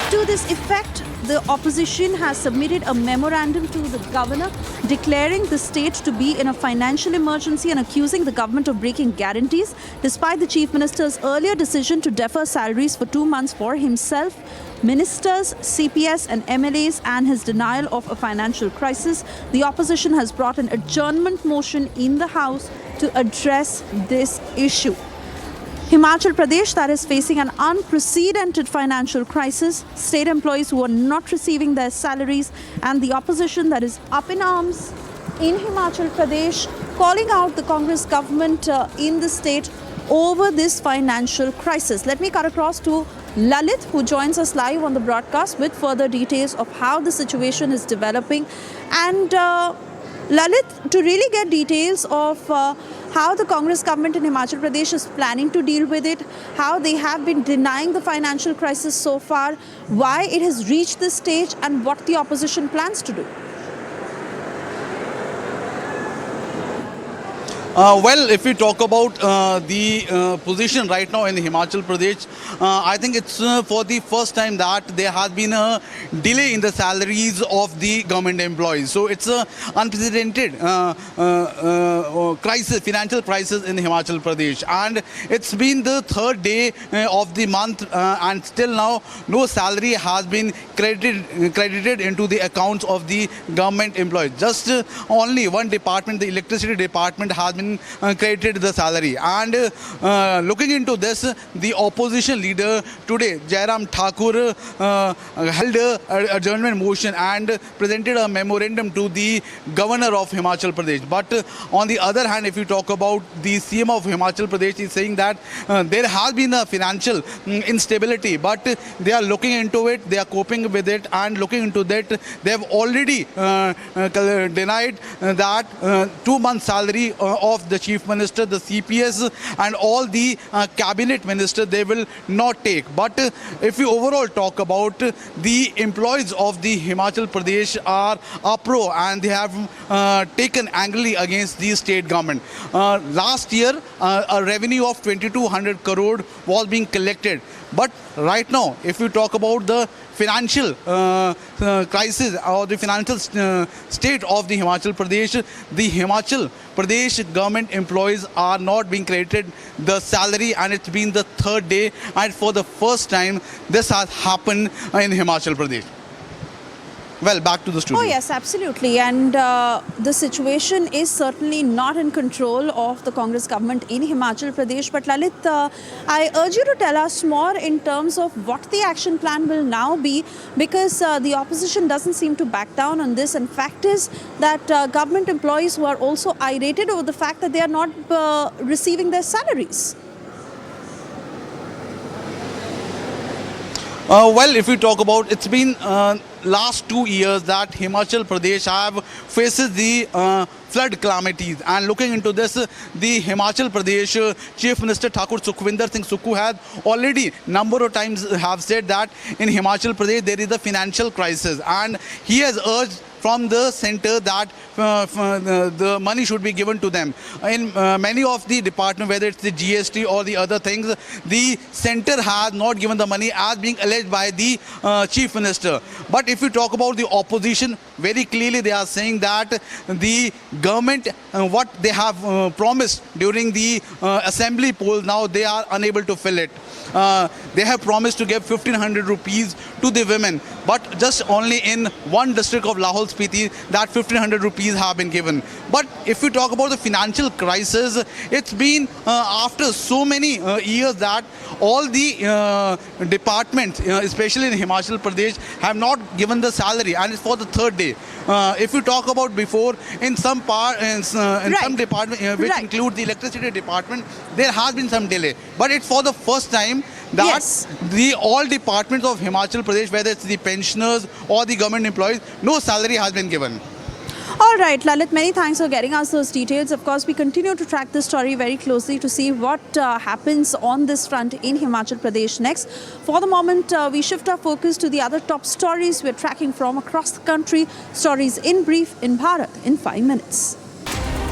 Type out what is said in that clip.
To this effect, the opposition has submitted a memorandum to the governor declaring the state to be in a financial emergency and accusing the government of breaking guarantees despite the chief minister's earlier decision to defer salaries for 2 months for himself, ministers, CPS and MLAs, and his denial of a financial crisis. The opposition has brought an adjournment motion in the House to address this issue. Himachal Pradesh, that is facing an unprecedented financial crisis, state employees who are not receiving their salaries, and the opposition that is up in arms in Himachal Pradesh, calling out the Congress government in the state over this financial crisis. Let me cut across to Lalit, who joins us live on the broadcast with further details of how the situation is developing. And Lalit, to really get details of how the Congress government in Himachal Pradesh is planning to deal with it, how they have been denying the financial crisis so far, why it has reached this stage, and what the opposition plans to do. Well, if we talk about the position right now in Himachal Pradesh, I think it's for the first time that there has been a delay in the salaries of the government employees. So it's an unprecedented crisis, financial crisis in Himachal Pradesh. And it's been the third day of the month and still now no salary has been credited into the accounts of the government employees. Just only one department, the electricity department, has been credited the salary. And looking into this, the opposition leader today, Jairam Thakur, held an adjournment motion and presented a memorandum to the governor of Himachal Pradesh. But on the other hand, if you talk about the CM of Himachal Pradesh, is saying that there has been a financial instability, but they are looking into it, they are coping with it, and looking into that, they have already denied that 2 months salary of the chief minister, the CPS and all the cabinet ministers, they will not take. But if we overall talk about the employees of the Himachal Pradesh are pro and they have taken angrily against the state government. Last year, a revenue of 2200 crore was being collected. But right now, if we talk about the financial crisis or the financial state of the Himachal Pradesh government employees are not being credited the salary, and it's been the third day, and for the first time this has happened in Himachal Pradesh. Well, back to the studio. Oh yes, absolutely. And the situation is certainly not in control of the Congress government in Himachal Pradesh. But Lalit, I urge you to tell us more in terms of what the action plan will now be, because the opposition doesn't seem to back down on this. And fact is that government employees who are also irritated over the fact that they are not receiving their salaries. Well, if we talk about, it's been last 2 years that Himachal Pradesh have faces the flood calamities, and looking into this, the Himachal Pradesh Chief Minister Thakur Sukhwinder Singh Sukhu has already number of times have said that in Himachal Pradesh there is a financial crisis, and he has urged from the center that the money should be given to them. In many of the departments, whether it's the GST or the other things, the center has not given the money as being alleged by the chief minister. But if you talk about the opposition, very clearly they are saying that the government, what they have promised during the assembly polls, now they are unable to fill it. They have promised to give 1500 rupees to the women, but just only in one district of Lahore Spiti that 1500 rupees have been given. But if we talk about the financial crisis, it's been after so many years that all the departments, especially in Himachal Pradesh, have not given the salary, and it's for the third day. If you talk about before, in some some department which include the electricity department, there has been some delay, but it's for the first time that the all departments of Himachal Pradesh, whether it's the pensioners or the government employees, no salary has been given. All right, Lalit, many thanks for getting us those details. Of course, we continue to track this story very closely to see what happens on this front in Himachal Pradesh next. For the moment, we shift our focus to the other top stories we're tracking from across the country. Stories in brief in Bharat in 5 minutes.